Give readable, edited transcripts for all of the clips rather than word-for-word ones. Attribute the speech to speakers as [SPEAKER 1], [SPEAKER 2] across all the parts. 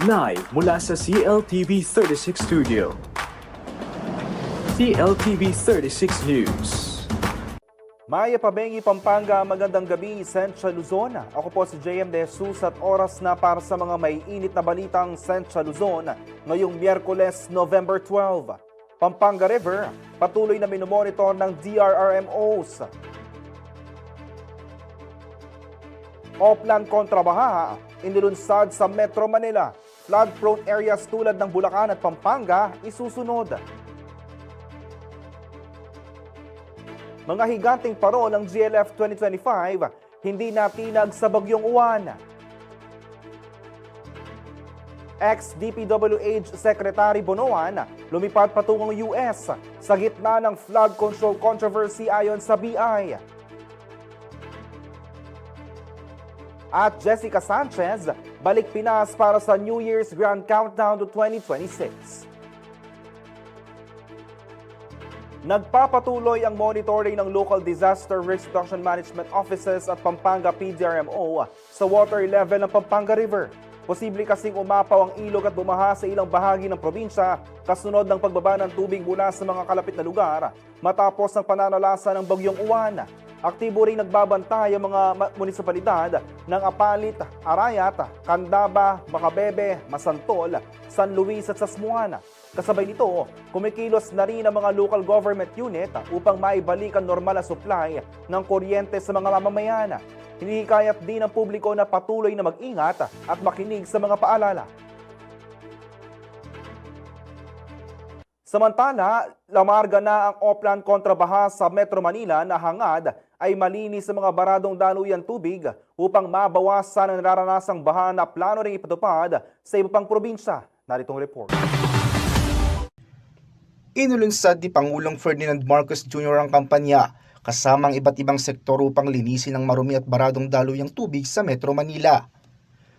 [SPEAKER 1] Live mula sa CLTV 36 Studio. CLTV 36 News.
[SPEAKER 2] Maya Pabengi, Pampanga, magandang gabi, Central Luzon. Ako po si JM De Jesus at oras na para sa mga may init na balitang Central Luzon ngayong Miyerkules, November 12. Pampanga River, patuloy na minomonitor ng DRRMOs. Oplan kontra baha, inilunsad sa Metro Manila. Flood-prone areas tulad ng Bulacan at Pampanga isusunod. Mga higanting paro ng GLF 2025, hindi natinag sa Bagyong Uwan. Ex-DPWH Secretary Bonoan lumipad patungong US sa gitna ng flood control controversy ayon sa BI. At Jessica Sanchez, balik Pinas para sa New Year's Grand Countdown to 2026. Nagpapatuloy ang monitoring ng local disaster risk reduction management offices at Pampanga PDRMO sa water level ng Pampanga River. Posible kasing umapaw ang ilog at bumaha sa ilang bahagi ng probinsya kasunod ng pagbaba ng tubig mula sa mga kalapit na lugar matapos ang pananalasa ng Bagyong Uwan. Aktibo rin nagbabantay ang mga munisipalidad ng Apalit, Arayat, Candaba, Macabebe, Masantol, San Luis at Sasmuan. Kasabay nito, kumikilos na rin ang mga local government unit upang maibalik ang normal na supply ng kuryente sa mga mamamayan. Hinihikayat din ang publiko na patuloy na mag-ingat at makinig sa mga paalala. Samantala, lamarga na ang Oplan kontra baha sa Metro Manila na hangad ay malinis sa mga baradong daluyang tubig upang mabawasan ang naranasang baha na plano ring ipatupad sa iba pang probinsya. Naritong report.
[SPEAKER 3] Inulunsad ni Pangulong Ferdinand Marcos Jr. ang kampanya kasama ang iba't ibang sektor upang linisin ang marumi at baradong daluyang tubig sa Metro Manila.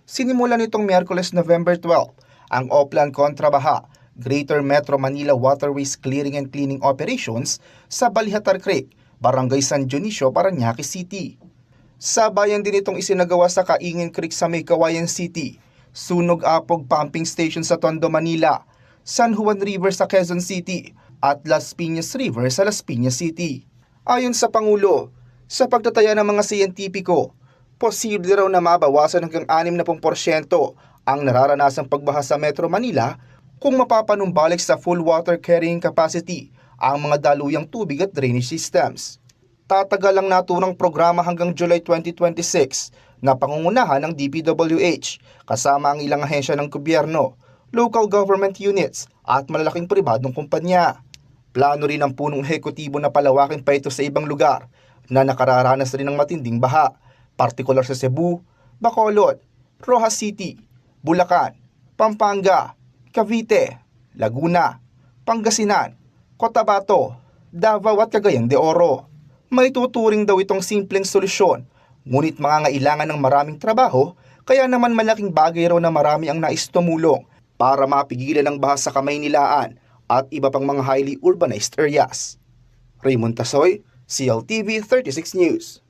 [SPEAKER 3] Sinimulan nitong Miyerkules, November 12, ang Oplan kontra baha, Greater Metro Manila Waterways Clearing and Cleaning Operations sa Balihatar Creek, Barangay San Dionisio, Parañaque City. Sabayan din itong isinagawa sa Kaingin Creek sa May Kawayan City, Sunog Apog Pumping Station sa Tondo, Manila, San Juan River sa Quezon City, at Las Piñas River sa Las Piñas City. Ayon sa Pangulo, sa pagtataya ng mga siyentipiko, posible raw na mabawasan hanggang 60% ang nararanasang pagbaha sa Metro Manila kung mapapanumbalik sa full water carrying capacity ang mga daluyang tubig at drainage systems. Tatagal ang naturang programa hanggang July 2026 na pangungunahan ng DPWH kasama ang ilang ahensya ng gobyerno, local government units at malalaking pribadong kumpanya. Plano rin ng punong ehekutibo na palawakin pa ito sa ibang lugar na nakararanas rin ng matinding baha, partikular sa Cebu, Bacolod, Rojas City, Bulacan, Pampanga, Cavite, Laguna, Pangasinan, Cotabato, Davao at Cagayan de Oro. May tuturing daw itong simpleng solusyon, ngunit mangangailangan ng maraming trabaho, kaya naman malaking bagay raw na marami ang nais tumulong para mapigilan ang baha sa Kamaynilaan at iba pang mga highly urbanized areas. Raymond Tasoy, CLTV 36 News.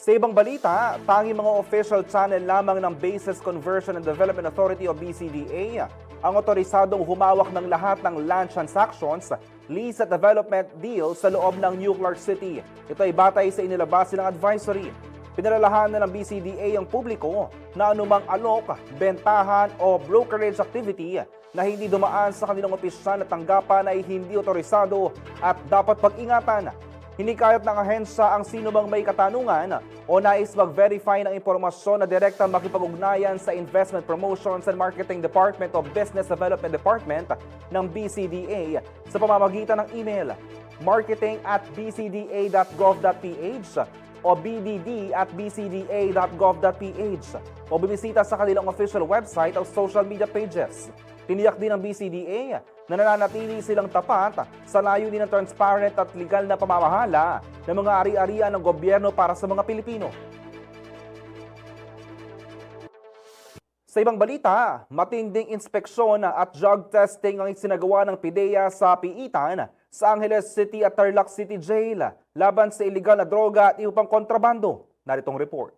[SPEAKER 2] Sa ibang balita, tanging mga official channel lamang ng Bases Conversion and Development Authority o BCDA ang otorisadong humawak ng lahat ng land transactions, lease at development deals sa loob ng New Clark City. Ito ay batay sa inilabas ng advisory. Pinalalahanan ng BCDA ang publiko na anumang alok, bentahan o brokerage activity na hindi dumaan sa kanilang opisyal na tanggapan ay hindi otorisado at dapat pag-ingatan. Hinikayat ng ahensya ang sino mang may katanungan o nais mag-verify ng impormasyon na direktang makipag-ugnayan sa Investment Promotions and Marketing Department o Business Development Department ng BCDA sa pamamagitan ng email marketing@bcda.gov.ph o bdd@bcda.gov.ph o bumisita sa kanilang official website o social media pages. Tiniyak din ng BCDA na nananatili silang tapat sa layunin ng transparent at legal na pamamahala ng mga ari-arian ng gobyerno para sa mga Pilipino. Sa ibang balita, matinding inspeksyon at drug testing ang isinagawa ng PIDEA sa Piitan sa Angeles City at Tarlac City Jail laban sa iligal na droga at iba pang kontrabando. Naritong report.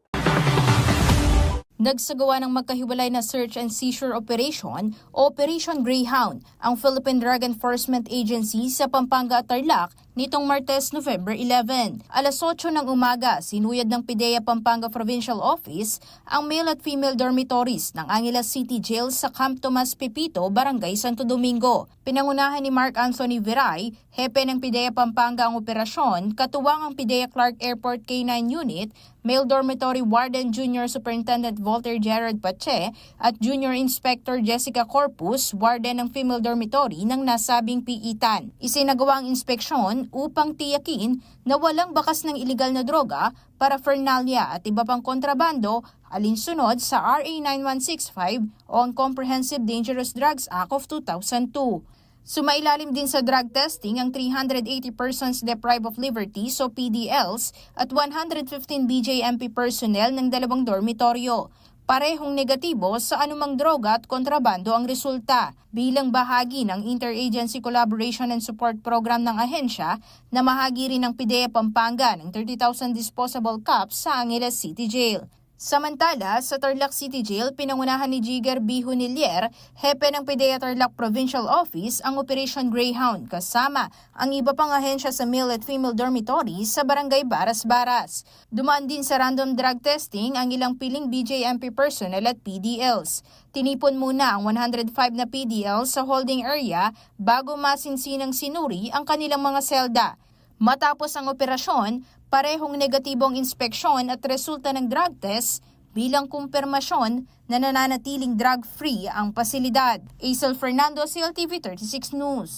[SPEAKER 4] Nagsagawa ng magkahiwalay na search and seizure operation o Operation Greyhound ang Philippine Drug Enforcement Agency sa Pampanga at Tarlac nitong Martes, November 11. Alas 8 ng umaga, sinuyad ng PIDEA Pampanga Provincial Office ang male at female dormitories ng Angeles City Jail sa Camp Tomas Pepito, Barangay Santo Domingo. Pinangunahan ni Mark Anthony Viray, hepe ng PIDEA Pampanga ang operasyon, katuwang ang PIDEA Clark Airport K9 Unit, Male Dormitory Warden Junior Superintendent Walter Gerard Pache at Junior Inspector Jessica Corpus, Warden ng Female Dormitory ng nasabing piitan. Isinagawa ang inspeksyon upang tiyakin na walang bakas ng iligal na droga, paraphernalia at iba pang kontrabando alinsunod sa RA 9165 o ang Comprehensive Dangerous Drugs Act of 2002. Sumailalim din sa drug testing ang 380 persons deprived of liberty o PDLs at 115 BJMP personnel ng dalawang dormitoryo. Parehong negatibo sa anumang droga at kontrabando ang resulta. Bilang bahagi ng Interagency Collaboration and Support Program ng ahensya, na mahagi rin ng PIDEA Pampanga ng 30,000 disposable cups sa Angeles City Jail. Samantala, sa Tarlac City Jail, pinangunahan ni Jigger B. Hunilier, hepe ng PIDEA Tarlac Provincial Office, ang Operation Greyhound kasama ang iba pang ahensya sa male at female dormitories sa Barangay Baras-Baras. Dumaan din sa random drug testing ang ilang piling BJMP personnel at PDLs. Tinipon muna ang 105 na PDLs sa holding area bago masinsinang sinuri ang kanilang mga selda. Matapos ang operasyon, parehong negatibong inspeksyon at resulta ng drug test bilang kumpirmasyon na nananatiling drug-free ang pasilidad. Aisel Fernando, CLTV 36 News.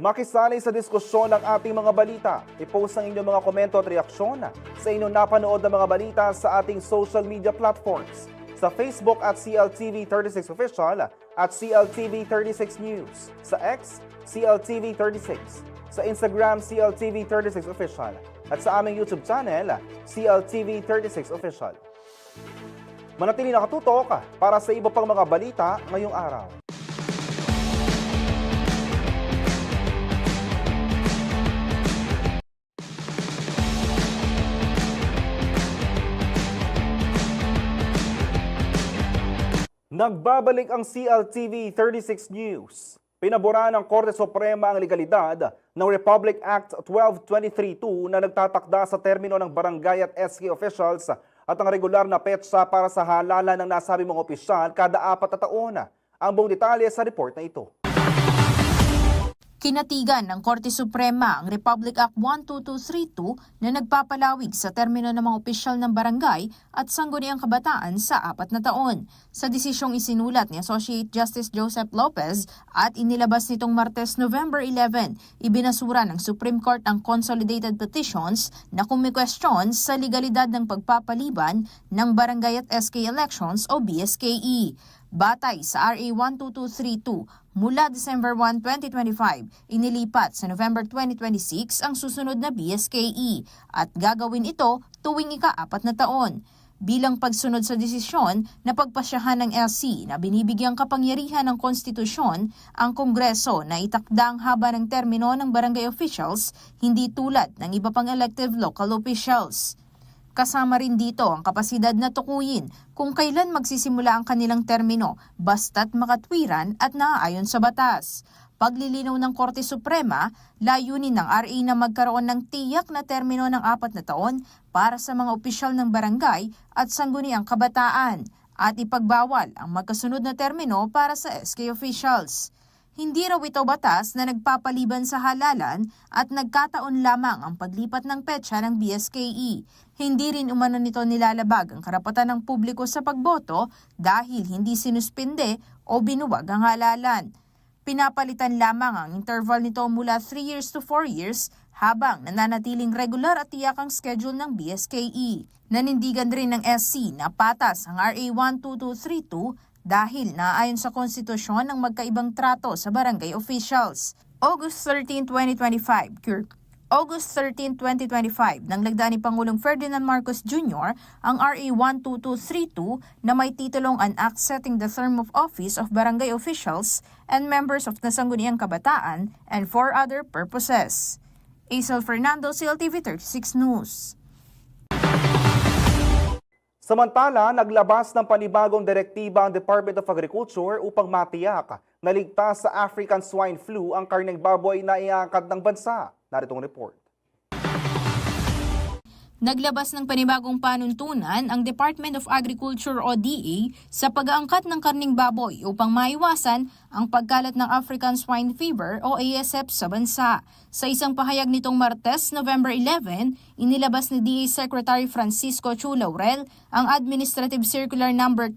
[SPEAKER 2] Makisali sa diskusyon ng ating mga balita. I-post ang inyong mga komento at reaksyon sa inyong napanood na mga balita sa ating social media platforms. Sa Facebook at CLTV36 Official at CLTV36 News. Sa X, CLTV36. Sa Instagram, CLTV36 Official. At sa aming YouTube channel, CLTV36 Official. Manatili nakatutok para sa iba pang mga balita ngayong araw. Nagbabalik ang CLTV 36 News. Pinabura ng Korte Suprema ang legalidad ng Republic Act 1223-2 na nagtatakda sa termino ng barangay at SK officials at ang regular na petsa para sa halalan ng nasabing mga opisyal kada 4 na taon. Ang buong detalye sa report na ito.
[SPEAKER 4] Kinatigan ng Korte Suprema ang Republic Act 12232 na nagpapalawig sa termino ng mga opisyal ng barangay at sangguniang kabataan sa 4 na taon. Sa desisyong isinulat ni Associate Justice Joseph Lopez at inilabas nitong Martes, November 11, ibinasura ng Supreme Court ang consolidated petitions na kumikwestiyon sa legalidad ng pagpapaliban ng barangay at SK elections o BSKE. Batay sa RA 12232, mula December 1, 2025, inilipat sa November 2026 ang susunod na BSKE at gagawin ito tuwing ika-4 na taon. Bilang pagsunod sa desisyon na pagpasyahan ng LC na binibigyang kapangyarihan ng konstitusyon ang Kongreso na itakda ang haba ng termino ng barangay officials, hindi tulad ng iba pang elective local officials. Kasama rin dito ang kapasidad na tukuyin kung kailan magsisimula ang kanilang termino basta't makatwiran at naaayon sa batas. Paglilinaw ng Korte Suprema, layunin ng RA na magkaroon ng tiyak na termino ng 4 na taon para sa mga opisyal ng barangay at sangguniang kabataan at ipagbawal ang magkasunod na termino para sa SK officials. Hindi raw ito batas na nagpapaliban sa halalan at nagkataon lamang ang paglipat ng petsa ng BSKE. Hindi rin umano nito nilalabag ang karapatan ng publiko sa pagboto dahil hindi sinuspinde o binuwag ang halalan. Pinapalitan lamang ang interval nito mula 3 years to 4 years habang nananatiling regular at tiyakang schedule ng BSKE. Nanindigan rin ng SC na patas ang RA 12232 dahil naayon sa konstitusyon ng magkaibang trato sa barangay officials. August 13, 2025, August 13, 2025, nang lagdaan ni Pangulong Ferdinand Marcos Jr. ang RA 12232 na may titulong An Act Setting the Term of Office of Barangay Officials and Members of the Sangguniang Kabataan and for other purposes. Aisel Fernando, CLTV 36 News.
[SPEAKER 2] Samantala, naglabas ng panibagong direktiba ang Department of Agriculture upang matiyak na ligtas sa African swine flu ang karneng baboy na iangkat ng bansa. Narito ang report.
[SPEAKER 4] Naglabas ng panibagong panuntunan ang Department of Agriculture o DA sa pag-aangkat ng karning baboy upang maiwasan ang pagkalat ng African Swine Fever o ASF sa bansa. Sa isang pahayag nitong Martes, November 11, inilabas ni DA Secretary Francisco Chu Laurel ang Administrative Circular No. 12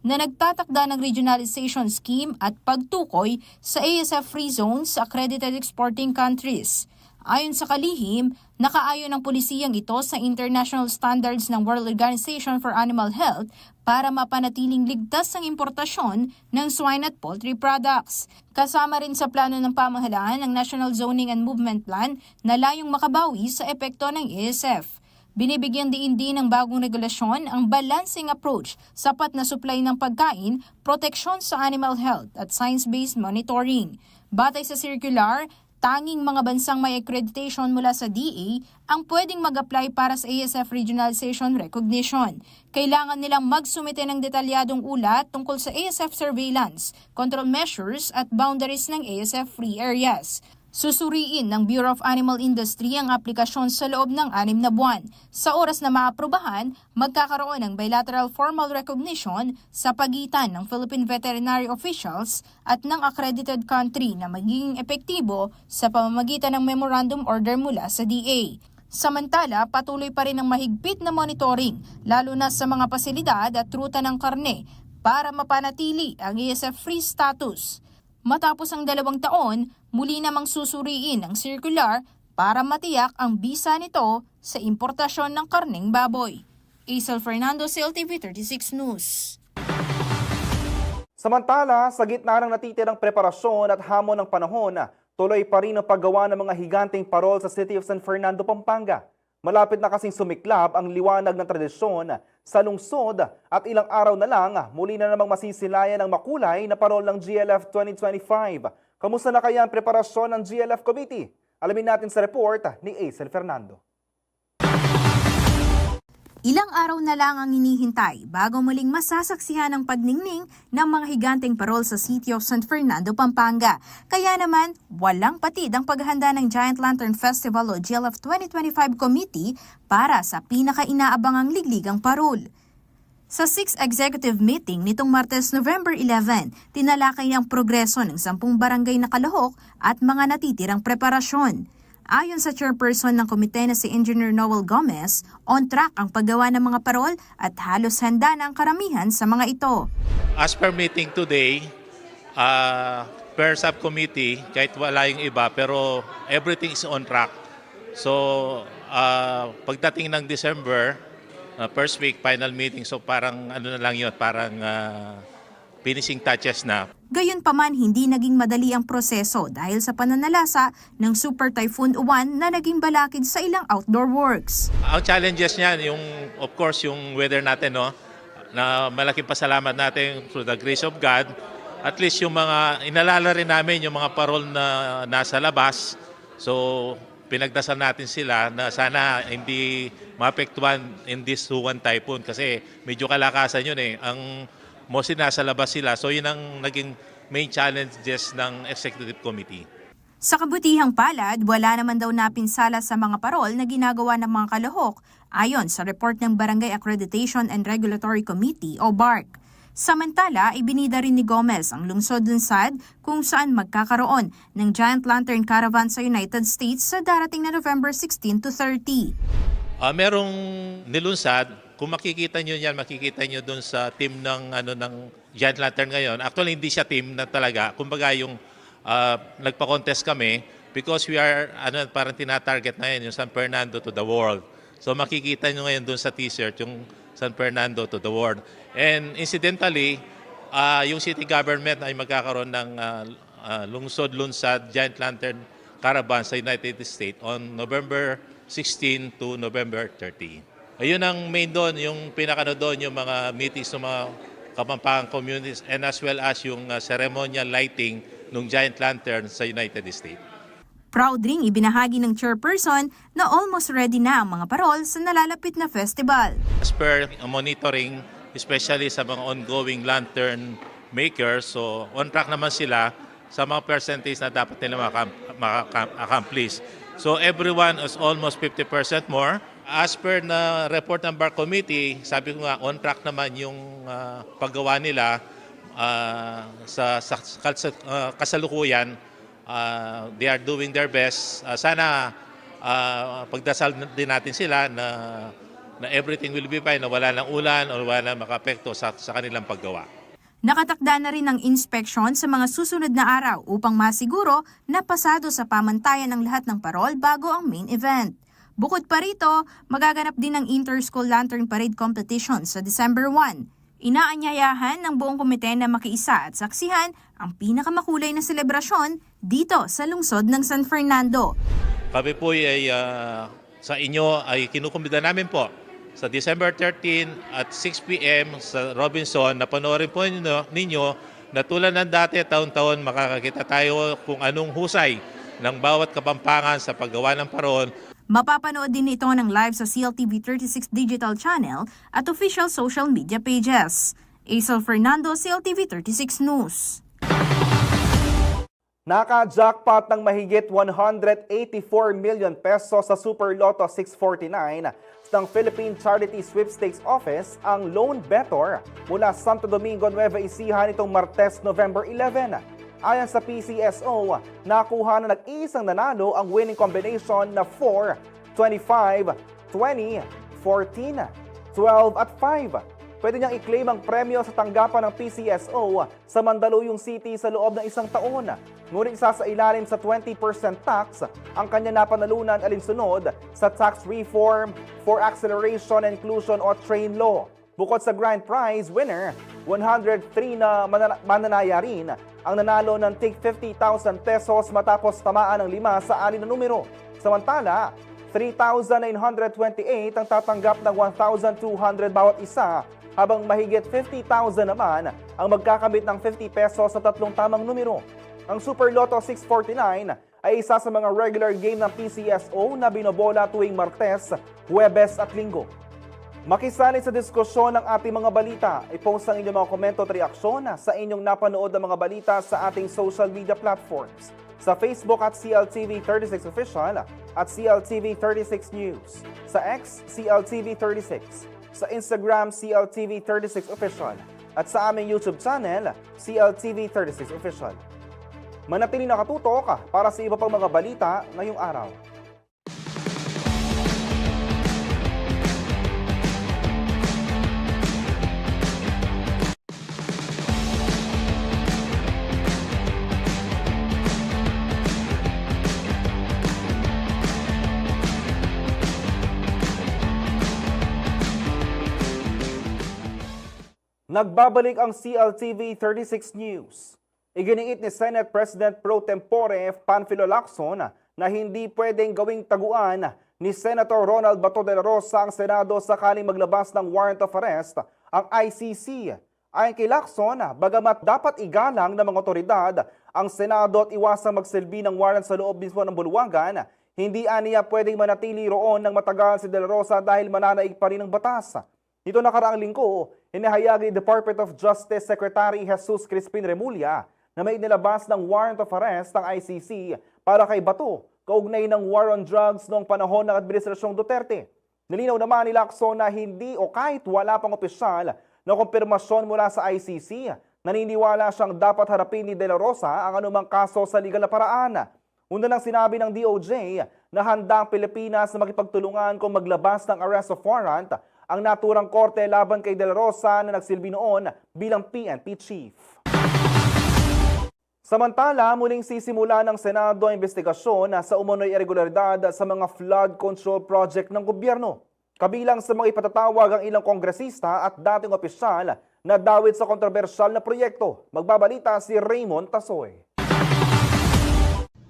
[SPEAKER 4] na nagtatakda ng regionalization scheme at pagtukoy sa ASF-free zones sa accredited exporting countries. Ayon sa kalihim, nakaayon ang pulisiyang ito sa international standards ng World Organization for Animal Health para mapanatiling ligtas ang importasyon ng swine at poultry products. Kasama rin sa plano ng pamahalaan ang National Zoning and Movement Plan na layong makabawi sa epekto ng ASF. Binibigyan diin din ng bagong regulasyon ang balancing approach, sapat na supply ng pagkain, proteksyon sa animal health at science-based monitoring. Batay sa circular, tanging mga bansang may accreditation mula sa DA ang pwedeng mag-apply para sa ASF Regionalization Recognition. Kailangan nilang magsumite ng detalyadong ulat tungkol sa ASF surveillance, control measures at boundaries ng ASF-free areas. Susuriin ng Bureau of Animal Industry ang aplikasyon sa loob ng 6 na buwan. Sa oras na maaprubahan, magkakaroon ng bilateral formal recognition sa pagitan ng Philippine veterinary officials at ng accredited country na magiging epektibo sa pamamagitan ng memorandum order mula sa DA. Samantala, patuloy pa rin ang mahigpit na monitoring, lalo na sa mga pasilidad at ruta ng karne para mapanatili ang ASF-free status. Matapos ang 2 taon, muli namang susuriin ang circular para matiyak ang bisa nito sa importasyon ng karneng baboy. Isel Fernando, CLTV 36 News.
[SPEAKER 2] Samantala, sa gitna ng natitirang preparasyon at hamon ng panahon, tuloy pa rin ang paggawa ng mga higanteng parol sa City of San Fernando, Pampanga. Malapit na kasing sumiklab ang liwanag ng tradisyon sa lungsod at ilang araw na lang muli na namang masisilayan ang makulay na parol ng GLF 2025. Kamusta na kaya ang preparasyon ng GLF Committee? Alamin natin sa report ni Aisel Fernando.
[SPEAKER 4] Ilang araw na lang ang hinihintay bago muling masasaksihan ang pagningning ng mga higanteng parol sa City of San Fernando, Pampanga. Kaya naman, walang patid ang paghahanda ng Giant Lantern Festival o GLF 2025 Committee para sa pinaka-inaabangang ligligang parol. Sa 6th Executive Meeting nitong Martes, November 11, tinalakay ang progreso ng 10 barangay na kalahok at mga natitirang preparasyon. Ayon sa chairperson ng komite na si Engineer Noel Gomez, on track ang paggawa ng mga parol at halos handa na ang karamihan sa mga ito.
[SPEAKER 5] As per meeting today, per subcommittee, kahit wala yung iba, pero everything is on track. So, pagdating ng December, first week, final meeting, so parang ano na lang yun, parang finishing touches na.
[SPEAKER 4] Gayunpaman, hindi naging madali ang proseso dahil sa pananalasa ng Super Typhoon Uwan na naging balakid sa ilang outdoor works.
[SPEAKER 5] Ang challenges niyan, of course, yung weather natin, no? Na malaking pasalamat natin through the grace of God. At least yung mga, inalala rin namin yung mga parol na nasa labas. So, pinagdasal natin sila na sana hindi maapektuhan in this Uwan Typhoon kasi medyo kalakasan yun eh. Ang mostly nasa labas sila. So yun ang naging main challenges ng Executive Committee.
[SPEAKER 4] Sa kabutihang palad, wala naman daw napinsala sa mga parol na ginagawa ng mga kalahok ayon sa report ng Barangay Accreditation and Regulatory Committee o BARC. Samantala, ibinida rin ni Gomez ang lungsod-lunsad kung saan magkakaroon ng Giant Lantern Caravan sa United States sa darating na November 16 to 30.
[SPEAKER 5] Merong nilunsad. Kung makikita nyo yan, makikita nyo dun sa team ng, ng Giant Lantern ngayon. Actually, hindi siya team na talaga. Kumbaga yung nagpa-contest kami because we are parang tinatarget na yun, yung San Fernando to the world. So makikita nyo ngayon dun sa t-shirt, yung San Fernando to the world. And incidentally, yung city government ay magkakaroon ng lungsod-lunsad Giant Lantern Caravan sa United States on November 16 to November 30. Ayun ang main doon, yung pinakano doon, yung mga meetings ng mga Kapampangan communities and as well as yung ceremonial lighting ng Giant Lantern sa United States.
[SPEAKER 4] Proud ring ibinahagi ng chairperson na almost ready na ang mga parol sa nalalapit na festival.
[SPEAKER 5] As per monitoring, especially sa mga ongoing lantern makers, so on track naman sila sa mga percentage na dapat nila maka-accomplish. So everyone is almost 50% more. As per na report ng Bar Committee, sabi ko nga, on track naman yung paggawa nila sa kasalukuyan. They are doing their best. Sana pagdasal din natin sila na everything will be fine, na wala ng ulan o wala ng makapekto sa kanilang paggawa.
[SPEAKER 4] Nakatakda na rin ang inspeksyon sa mga susunod na araw upang masiguro na pasado sa pamantayan ng lahat ng parol bago ang main event. Bukod pa rito, magaganap din ang Inter-School Lantern Parade Competition sa December 1. Inaanyayahan ng buong komite na makiisa at saksihan ang pinakamakulay na selebrasyon dito sa lungsod ng San Fernando.
[SPEAKER 5] Kami po ay sa inyo ay kinukumbida namin po sa December 13 at 6 p.m. sa Robinson na panoorin po ninyo na tulad ng dati taon-taon makakakita tayo kung anong husay ng bawat kapampangan sa paggawa ng parol.
[SPEAKER 4] Mapapanood din ito ng live sa CLTV 36 digital channel at official social media pages. Aisel Fernando, CLTV 36 News.
[SPEAKER 2] Naka-jackpot ng mahigit 184 million pesos sa Super Lotto 649 ng Philippine Charity Sweepstakes Office ang Lone Better mula Santo Domingo, Nueva Ecija nitong Martes, November 11. Ayon sa PCSO, nakuha na nag-iisang nanalo ang winning combination na 4, 25, 20, 14, 12 at 5. Pwede niyang i-claim ang premyo sa tanggapan ng PCSO sa Mandaluyong City sa loob ng isang taon. Ngunit isa sa ilalim sa 20% tax ang kanya napanalunan alinsunod sa tax reform for acceleration and inclusion o TRAIN law. Bukod sa grand prize winner, 103 na mananaya rin ang nanalo ng tig 50,000 pesos matapos tamaan ng 5 sa 6 na numero. Samantala, 3,928 ang tatanggap ng 1,200 bawat isa, habang mahigit 50,000 naman ang magkakamit ng 50 pesos sa 3 tamang numero. Ang Super Lotto 649 ay isa sa mga regular game ng PCSO na binobola tuwing Martes, Huwebes at Linggo. Makisanay sa diskusyon ng ating mga balita. I-post ang inyong mga komento at reaksyon sa inyong napanood ng mga balita sa ating social media platforms. Sa Facebook at CLTV36 Official at CLTV36 News. Sa X, CLTV36. Sa Instagram, CLTV36 Official. At sa aming YouTube channel, CLTV36 Official. Manatili nakatutok para sa iba pang mga balita ngayong araw. Nagbabalik ang CLTV 36 News. Iginiit ni Senate President Pro Tempore Panfilo Lacson na hindi pwedeng gawing taguan ni Senator Ronald Bato de la Rosa ang Senado sakaling maglabas ng warrant of arrest ang ICC. Ayon kay Lacson, bagamat dapat igalang ng mga otoridad ang Senado at iwasang magsilbi ng warrant sa loob mismo ng bulwagan, hindi aniya pwedeng manatili roon ng matagal si de la Rosa dahil mananaig pa rin ang batas. Nito nakaraang linggo, inihayag ni Department of Justice Secretary Jesus Crispin Remulla na may nilabas ng warrant of arrest ng ICC para kay Bato, kaugnay ng war on drugs noong panahon ng Administrasyong Duterte. Nilinaw naman ni Lacson na hindi o kahit wala pang opisyal na kumpirmasyon mula sa ICC, naniniwala siyang dapat harapin ni De La Rosa ang anumang kaso sa legal na paraan. Una nang sinabi ng DOJ na handa ang Pilipinas na makipagtulungan kung maglabas ng arrest of warrant ang naturang korte laban kay De La Rosa na nagsilbi noon bilang PNP chief. Samantala, muling sisimula ng Senado ang investigasyon sa umunoy irregularidad sa mga flood control project ng gobyerno. Kabilang sa mga ipatatawag ang ilang kongresista at dating opisyal na dawit sa kontrobersyal na proyekto. Magbabalita si Raymond Tasoy.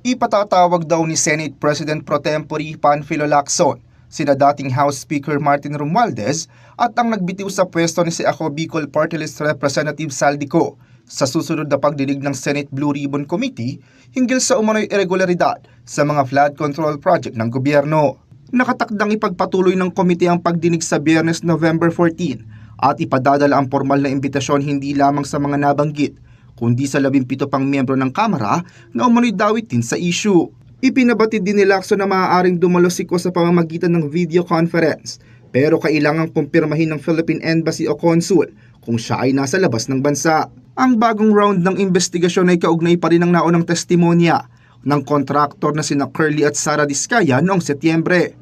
[SPEAKER 3] Ipatatawag daw ni Senate President Pro Tempore Panfilo Lacson sina dating House Speaker Martin Romualdez at ang nagbitiw sa pwesto ni si Ako Bicol Party List Representative Saldico sa susunod na pagdinig ng Senate Blue Ribbon Committee hinggil sa umano'y irregularidad sa mga flood control project ng gobyerno. Nakatakdang ipagpatuloy ng komite ang pagdinig sa Biyernes, November 14 at ipadadala ang formal na imbitasyon hindi lamang sa mga nabanggit, kundi sa 17 pang miyembro ng Kamara na umano'y dawitin sa issue. Ipinabatid din ni Lacson na maaaring dumalo si Ko sa pamamagitan ng video conference, pero kailangang kumpirmahin ng Philippine Embassy o Consul kung siya ay nasa labas ng bansa. Ang bagong round ng investigasyon ay kaugnay pa rin ng naunang testimonya ng kontraktor na sina Curly at Sara Diskaya noong Setyembre.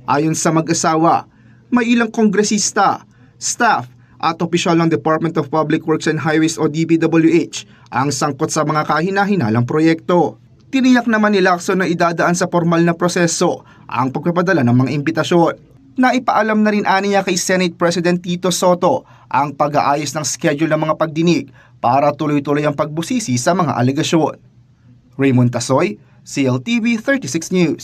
[SPEAKER 3] Ayon sa mag-asawa, may ilang kongresista, staff at opisyal ng Department of Public Works and Highways o DPWH ang sangkot sa mga kahina-hinalang proyekto. Tiniyak naman ni Lacson na idadaan sa formal na proseso ang pagpapadala ng mga imbitasyon. Naipaalam na rin aniya kay Senate President Tito Soto ang pag-aayos ng schedule ng mga pagdinig para tuloy-tuloy ang pagbusisi sa mga alegasyon. Raymond Tasoy, CLTV 36 News.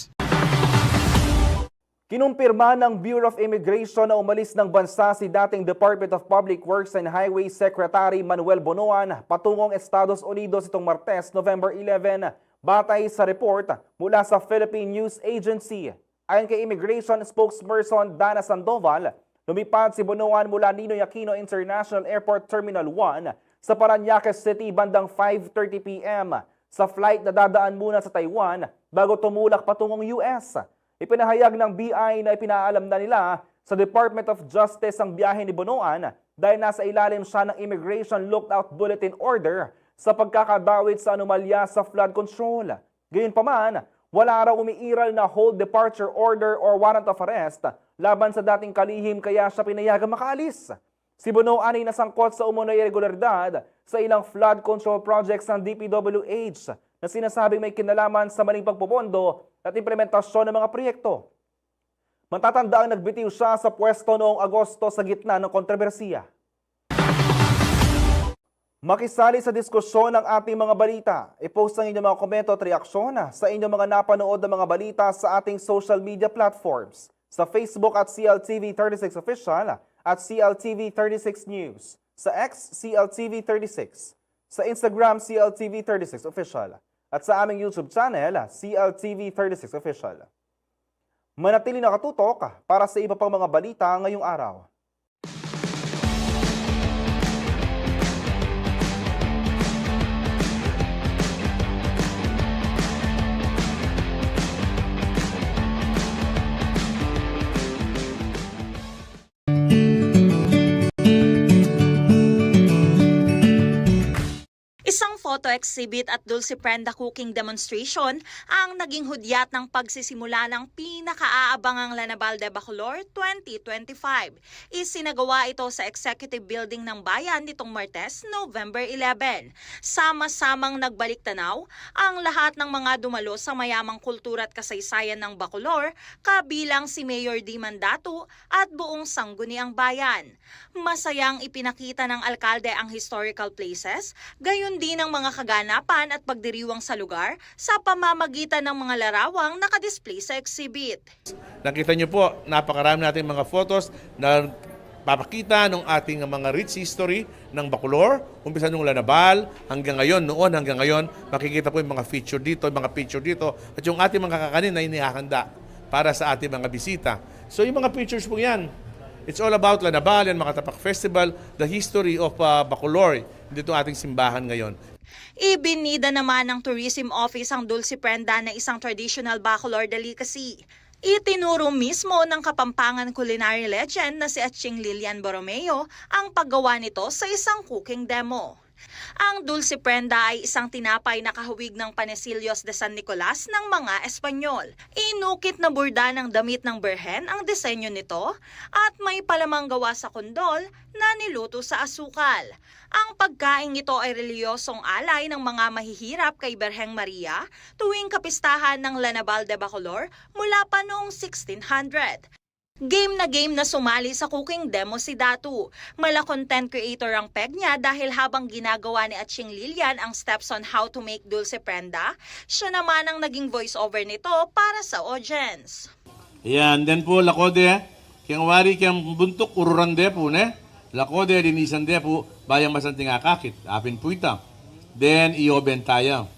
[SPEAKER 2] Kinumpirma ng Bureau of Immigration na umalis ng bansa si dating Department of Public Works and Highways Secretary Manuel Bonoan patungong Estados Unidos itong Martes, November 11, batay sa report mula sa Philippine News Agency. Ayon kay Immigration spokesperson Dana Sandoval, lumipad si Bonoan mula Ninoy Aquino International Airport Terminal 1 sa Parañaque City bandang 5:30 p.m. sa flight na dadaan muna sa Taiwan bago tumulak patungong US. Ipinahayag ng BI na ipinaalam na nila sa Department of Justice ang biyahe ni Bonoan dahil nasa ilalim siya ng Immigration Lookout Bulletin Order sa pagkakadawit sa anomalya sa flood control. Gayunpaman, wala raw umiiral na hold departure order or warrant of arrest laban sa dating kalihim kaya siya pinayagang makaalis. Si Bonoan ay nasangkot sa umunoy irregularidad sa ilang flood control projects ng DPWH na sinasabing may kinalaman sa maling pagpopondo at implementasyon ng mga proyekto. Matatanda ang nagbitiw siya sa pwesto noong Agosto sa gitna ng kontrobersiya. Makisali sa diskusyon ng ating mga balita. I-post ang inyong mga komento at reaksyon sa inyong mga napanood na mga balita sa ating social media platforms. Sa Facebook at CLTV36 Official at CLTV36 News. Sa X, CLTV36. Sa Instagram, CLTV36 Official. At sa aming YouTube channel, CLTV36 Official. Manatili nakatutok para sa iba pang mga balita ngayong araw.
[SPEAKER 6] Isang photo exhibit at Dulce Prenda cooking demonstration ang naging hudyat ng pagsisimula ng pinakaaabangang Lanabal de Bacolor 2025. Isinagawa ito sa Executive Building ng Bayan nitong Martes, November 11. Sama-samang nagbalik tanaw ang lahat ng mga dumalo sa mayamang kultura at kasaysayan ng Bacolor, kabilang si Mayor D. Mandato at buong sangguniang bayan. Masayang ipinakita ng alkalde ang historical places, gayon din ang mga kaganapan at pagdiriwang sa lugar sa pamamagitan ng mga larawang nakadisplay sa exhibit.
[SPEAKER 7] Nakita niyo po, napakarami natin mga photos na papakita ng ating mga rich history ng Bacolor, umpisa nung Lanabal hanggang ngayon, makikita po yung mga feature dito, mga picture dito, at yung ating mga kakanin na inihahanda para sa ating mga bisita. So yung mga pictures po yan, it's all about Lanabal and Makatapak Festival, the history of Bacolor, dito ating simbahan ngayon.
[SPEAKER 6] Ibinida naman ng Tourism Office ang Dulce Prenda na isang traditional Bacolor delicacy. Itinuro mismo ng Kapampangan culinary legend na si Atching Lilian Borromeo ang paggawa nito sa isang cooking demo. Ang Dulce Prenda ay isang tinapay na kahawig ng Panecillos de San Nicolas ng mga Espanyol. Inukit na burda ng damit ng berhen ang disenyo nito at may palamang gawa sa kondol na niluto sa asukal. Ang pagkain ito ay reliyosong alay ng mga mahihirap kay Berheng Maria tuwing kapistahan ng Lanabal de Bacolor mula pa noong 1600. Game na sumali sa cooking demo si Datu. Mala content creator ang peg niya dahil habang ginagawa ni Atching Lilian ang steps on how to make Dulce Prenda, siya naman ang naging voiceover nito para sa audience.
[SPEAKER 7] Yan, then po lakode, kiyang wari kiyang buntok ururande po ne. Lakode linisande po bayang masanting akakit, apin po ita. Then ioben tayo.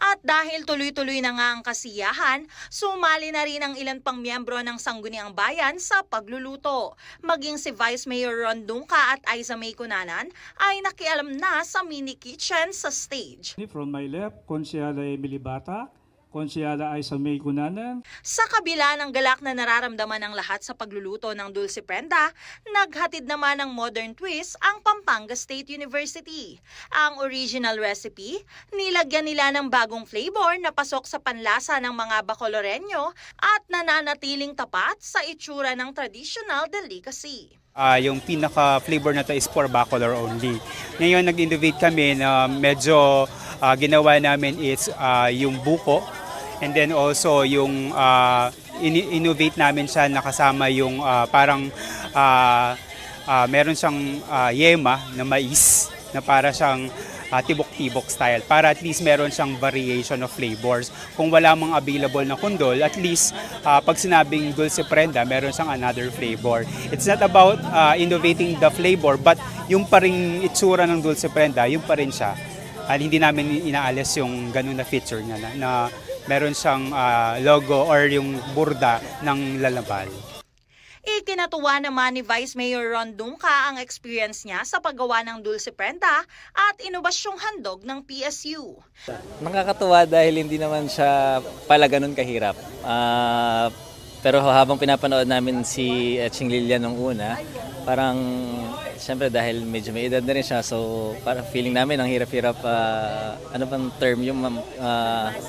[SPEAKER 6] At At dahil tuloy-tuloy na nga ang kasiyahan, sumali na rin ang ilan pang miyembro ng Sangguniang Bayan sa pagluluto. Maging si Vice Mayor Ron Dungca at Aiza May Cunanan ay nakialam na sa mini kitchen sa stage.
[SPEAKER 8] From my left, Konsyala Emily Bata, Konsyala Aiza May Cunanan.
[SPEAKER 6] Sa kabila ng galak na nararamdaman ng lahat sa pagluluto ng Dulce Prenda, naghatid naman ng modern twist ang Pampanga State University. Ang original recipe, nilagyan nila ng bagong flavor na pasok sa panlasa ng mga Bacoloreño at nananatiling tapat sa itsura ng traditional delicacy.
[SPEAKER 9] Yung pinaka-flavor na to is for Bacolor only. Ngayon nag-innovate kami na medyo ginawa namin is yung buko. And then also yung innovate namin siya nakasama yung parang meron siyang yema na mais na para siyang tibok-tibok style para at least meron siyang variation of flavors. Kung wala mang available na kundol, at least pag sinabing Dulce Prenda, meron siyang another flavor. It's not about innovating the flavor, but yung pa ring itsura ng Dulce Prenda, yung pa rin siya. Hindi namin inaalis yung ganun na feature niya na meron siyang logo or yung burda ng lalabal.
[SPEAKER 6] Ikinatuwa naman ni Vice Mayor Ron Dungca ang experience niya sa paggawa ng Dulce Prenda at inobasyong handog ng PSU.
[SPEAKER 10] Nakakatuwa dahil hindi naman siya pala ganun kahirap. Pero habang pinapanood namin si Ching Lilian nung una, parang siyempre dahil medyo may edad na rin siya, so parang feeling namin ang hirap-hirap, ano bang term yung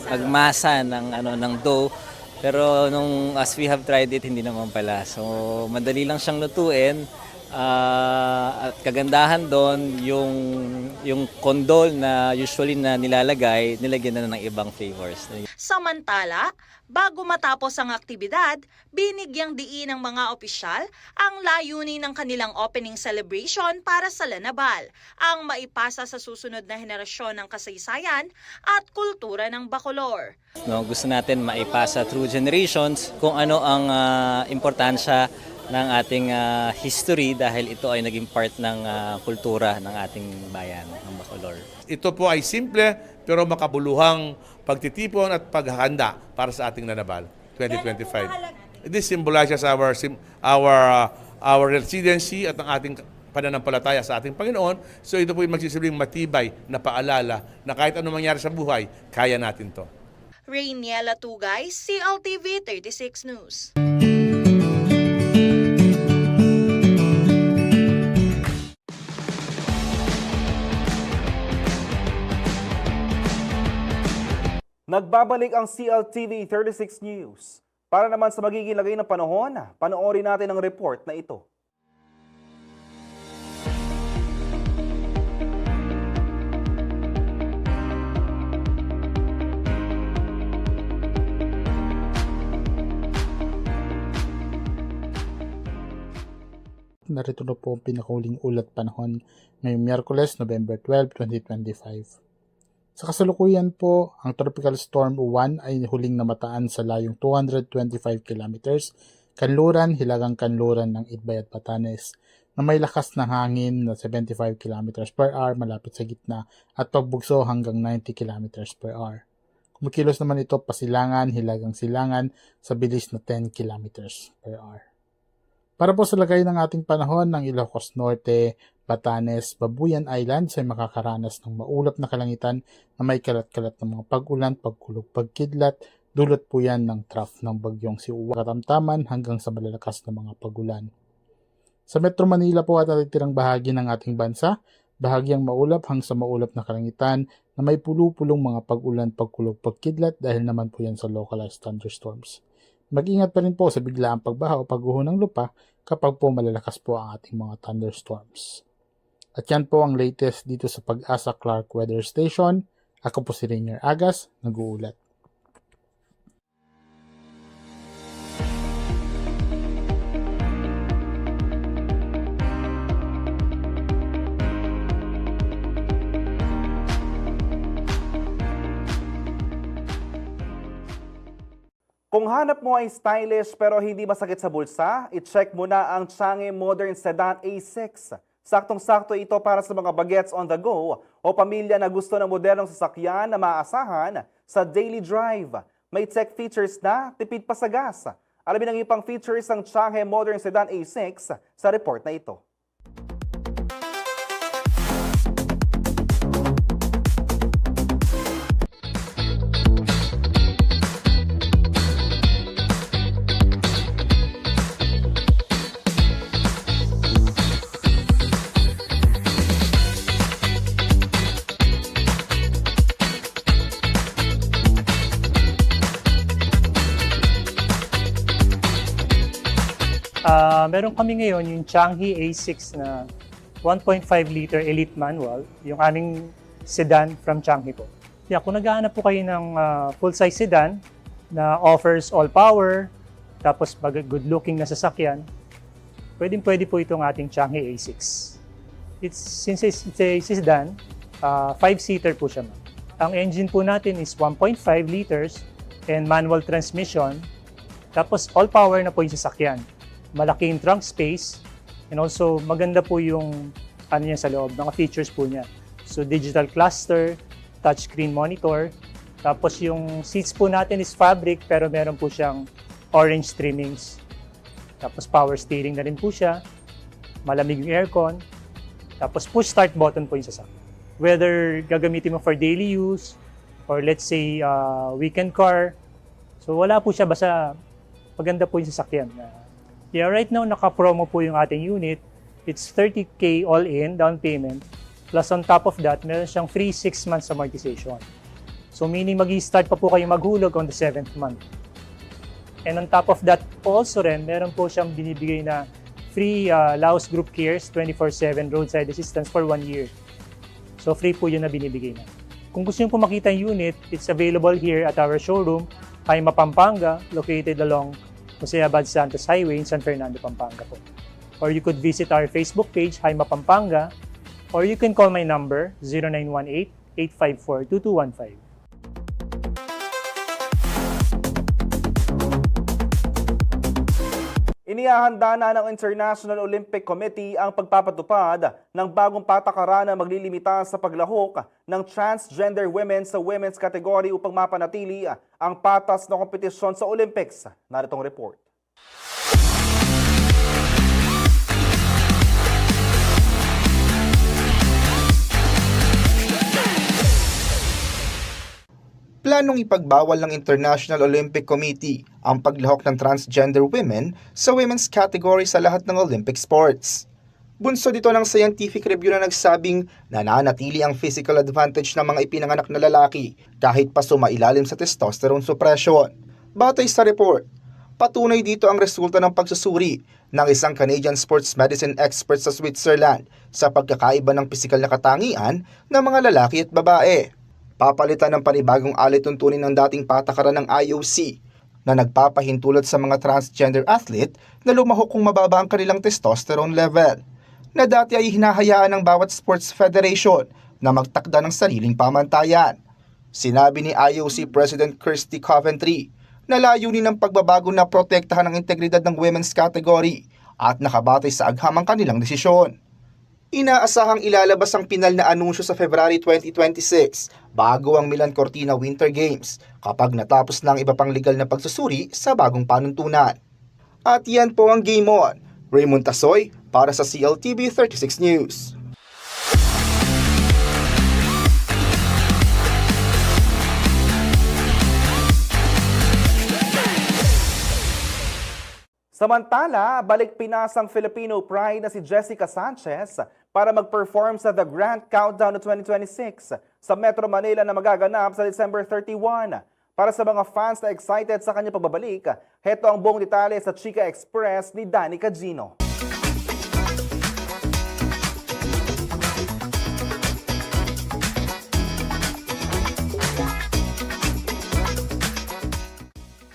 [SPEAKER 10] magmasa ng dough. Pero as we have tried it, hindi naman pala. So madali lang siyang lutuin. At kagandahan doon, yung kondol na usually na nilalagay, nilagyan na ng ibang flavors.
[SPEAKER 6] Samantala, bago matapos ang aktibidad, binigyang diin ng mga opisyal ang layunin ng kanilang opening celebration para sa Lanabal, ang maipasa sa susunod na henerasyon ng kasaysayan at kultura ng Bacolor.
[SPEAKER 10] Gusto natin maipasa through generations kung ano ang importansya ng ating history dahil ito ay naging part ng kultura ng ating bayan, ng Bacolor.
[SPEAKER 7] Ito po ay simple pero makabuluhang pagtitipon at paghahanda para sa ating Lanabal 2025. This symbolizes our residency at ang ating pananampalataya sa ating Panginoon. So ito po ay magsisilbing matibay na paalala na kahit ano mangyari sa buhay, kaya natin to.
[SPEAKER 6] Rainiela Tugay, CLTV 36 News.
[SPEAKER 2] Nagbabalik ang CLTV 36 News. Para naman sa magiging lagay ng panahon, panoorin natin ang report na ito.
[SPEAKER 11] Narito na po ang pinakauling ulat panahon ngayong Miyerkules, November 12, 2025. Sa kasalukuyan po, ang Tropical Storm Uwan ay huling namataan sa layong 225 kilometers, kanluran, hilagang kanluran ng Itbay at Batanes, na may lakas ng hangin na 75 kilometers per hour malapit sa gitna at pagbugso hanggang 90 kilometers per hour. Kumikilos naman ito pasilangan, hilagang silangan sa bilis na 10 kilometers per hour. Para po sa lagay ng ating panahon ng Ilocos Norte, Batanes, Babuyan Islands ay makakaranas ng maulap na kalangitan na may kalat-kalat ng mga pag-ulan, pagkulog, pagkidlat, dulot po yan ng trough ng bagyong si Uwan, katamtaman hanggang sa malalakas na mga pag-ulan. Sa Metro Manila po at natitirang bahagi ng ating bansa, bahagyang maulap hanggang sa maulap na kalangitan na may pulo-pulong mga pag-ulan, pagkulog, pagkidlat dahil naman po yan sa localized thunderstorms. Mag-ingat pa rin po sa biglaang pagbaha o pagguho ng lupa kapag po malalakas po ang ating mga thunderstorms. At yan po ang latest dito sa Pag-asa Clark Weather Station. Ako po si Rainier Agas, nag-uulat.
[SPEAKER 2] Kung hanap mo ay stylish pero hindi masakit sa bulsa, i-check mo na ang Changi Modern Sedan A6. Saktong-sakto ito para sa mga bagets on the go o pamilya na gusto ng modernong sasakyan na maaasahan sa daily drive. May tech features na tipid pa sa gas. Alamin ang ibang features ng Chanhe Modern Sedan A6 sa report na ito.
[SPEAKER 12] Meron kami ngayon yung Chanhe A6 na 1.5 liter Elite Manual, yung aming sedan from Chanhe po. Yeah, kung naghahanap po kayo ng full-size sedan na offers all power, tapos good-looking na sasakyan, pwede po itong ating Chanhe A6. Since it's a sedan, 5-seater po siya. Ang engine po natin is 1.5 liters and manual transmission, tapos all power na po yung sasakyan. Malaking trunk space, and also maganda po yung niya sa loob, mga features po niya. So digital cluster, touchscreen monitor, tapos yung seats po natin is fabric pero meron po siyang orange trimmings. Tapos power steering na rin po siya, malamig yung aircon, tapos push start button po yung sasakyan. Whether gagamitin mo for daily use or let's say weekend car, so wala po siya, basta maganda po yung sasakyan. Yeah, right now, naka-promo po yung ating unit. It's 30K all-in down payment. Plus on top of that, meron siyang free 6 months amortization. So meaning mag-i-start pa po kayo maghulog on the 7th month. And on top of that also rin, meron po siyang binibigay na free Laos Group Cares 24/7 roadside assistance for 1 year. So free po yun na binibigay na. Kung gusto nyo po makita yung unit, it's available here at our showroom, Haima, Pampanga, located along Jose Abad Santos Highway in San Fernando, Pampanga po. Or you could visit our Facebook page, Haima, Pampanga, or you can call my number, 0918-854-2215.
[SPEAKER 2] Inihahanda na ng International Olympic Committee ang pagpapatupad ng bagong patakaran na maglilimita sa paglahok ng transgender women sa women's category upang mapanatili ang patas na kompetisyon sa Olympics. Naritong report.
[SPEAKER 3] Planong ipagbawal ng International Olympic Committee ang paglahok ng transgender women sa women's category sa lahat ng Olympic sports. Bunso dito ng scientific review na nagsabing nananatili ang physical advantage ng mga ipinanganak na lalaki kahit pa sumailalim sa testosterone suppression. Batay sa report, patunay dito ang resulta ng pagsusuri ng isang Canadian sports medicine expert sa Switzerland sa pagkakaiba ng pisikal na katangian ng mga lalaki at babae. Papalitan ng panibagong alituntunin ng dating patakaran ng IOC na nagpapahintulot sa mga transgender athlete na lumahok kung mababa ang kanilang testosterone level, na dati ay hinahayaan ng bawat sports federation na magtakda ng sariling pamantayan. Sinabi ni IOC President Kirsty Coventry na layunin ng pagbabago na protektahan ang integridad ng women's category at nakabatay sa agham ang kanilang desisyon. Inaasahang ilalabas ang pinal na anunsyo sa February 2026 bago ang Milan Cortina Winter Games kapag natapos na ang iba pang legal na pagsusuri sa bagong panuntunan. At yan po ang Game On. Raymond Tasoy para sa CLTV 36 News.
[SPEAKER 2] Samantala, balik Pinas ang Filipino pride na si Jessica Sanchez para mag-perform sa The Grand Countdown of 2026 sa Metro Manila na magaganap sa December 31. Para sa mga fans na excited sa kanyang pagbabalik, heto ang buong detalye sa Chika Express ni Danny Cagino.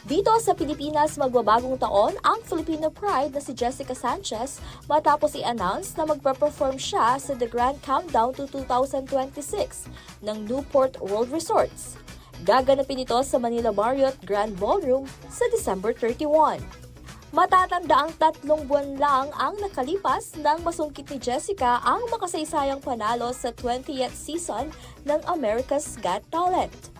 [SPEAKER 13] Dito sa Pilipinas, magbabagong taon ang Filipino pride na si Jessica Sanchez matapos i-announce na magpa-perform siya sa The Grand Countdown to 2026 ng Newport World Resorts. Gaganapin ito sa Manila Marriott Grand Ballroom sa December 31. Matatanda ang 3 buwan lang ang nakalipas nang masungkit ni Jessica ang makasaysayang panalo sa 20th season ng America's Got Talent.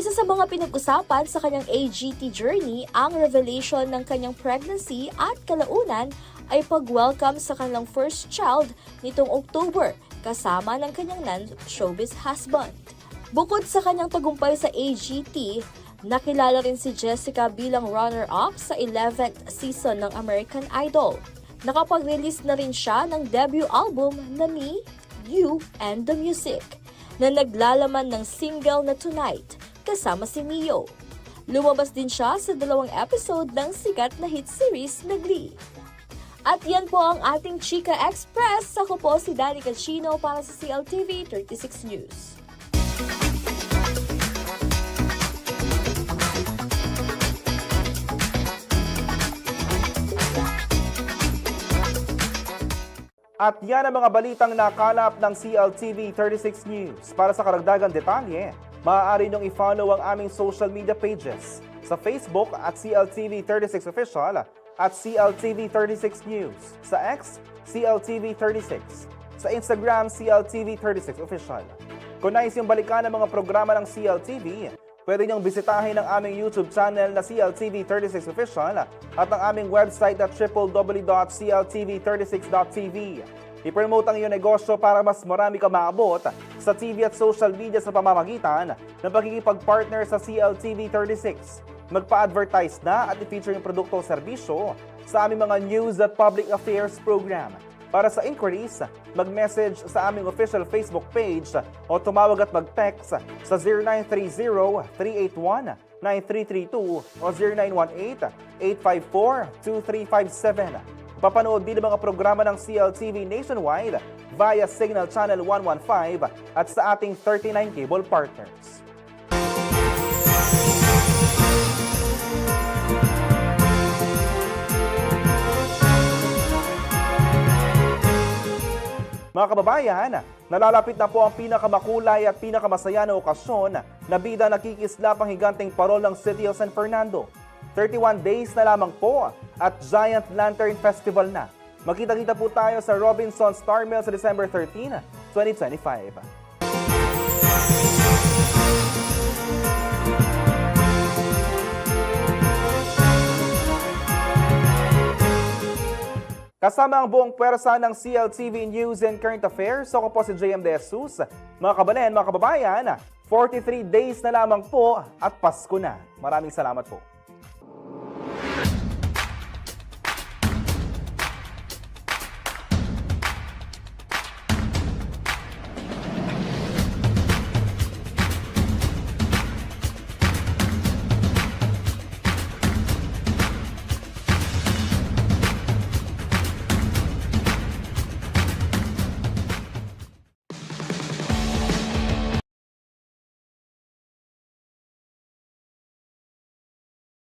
[SPEAKER 13] Isa sa mga pinag-usapan sa kanyang AGT journey ang revelation ng kanyang pregnancy at kalaunan ay pag-welcome sa kanilang first child nitong October kasama ng kanyang non-showbiz husband. Bukod sa kanyang tagumpay sa AGT, nakilala rin si Jessica bilang runner-up sa 11th season ng American Idol. Nakapag-release na rin siya ng debut album na Me, You, and the Music na naglalaman ng single na Tonight kasama si Mio. Lumabas din siya sa 2 episode ng sikat na hit series na Glee. At yan po ang ating Chika Express. Ako po si Danny Cachino para sa CLTV 36 News.
[SPEAKER 2] At yan ang mga balitang nakalap ng CLTV 36 News. Para sa karagdagang detalye, maaari niyong i-follow ang aming social media pages sa Facebook at CLTV 36 Official at CLTV 36 News, sa X, CLTV 36, sa Instagram, CLTV 36 Official. Kung nais yung balikan ng mga programa ng CLTV, pwede niyong bisitahin ang aming YouTube channel na CLTV 36 Official at ang aming website na www.cltv36.tv. I-promote ang iyong negosyo para mas marami ka maabot sa TV at social media sa pamamagitan ng pagkikipag-partner sa CLTV 36. Magpa-advertise na at i-feature yung produkto o serbisyo sa aming mga news at public affairs program. Para sa inquiries, mag-message sa aming official Facebook page o tumawag at mag-text sa 0930-381-9332 o 0918-854-2357. Papanood din ang mga programa ng CLTV nationwide via Signal Channel 115 at sa ating 39 cable partners. Mga kababayan, nalalapit na po ang pinakamakulay at pinakamasaya na okasyon na bida nakikislap ang higanteng parol ng City of San Fernando. 31 days na lamang po at Giant Lantern Festival na. Magkita-kita po tayo sa Robinson Star Mill sa December 13, 2025. Kasama ang buong pwersa ng CLTV News and Current Affairs, ako po si JM De Jesus. Mga kababayan, mga kababayan, 43 days na lamang po at Pasko na. Maraming salamat po.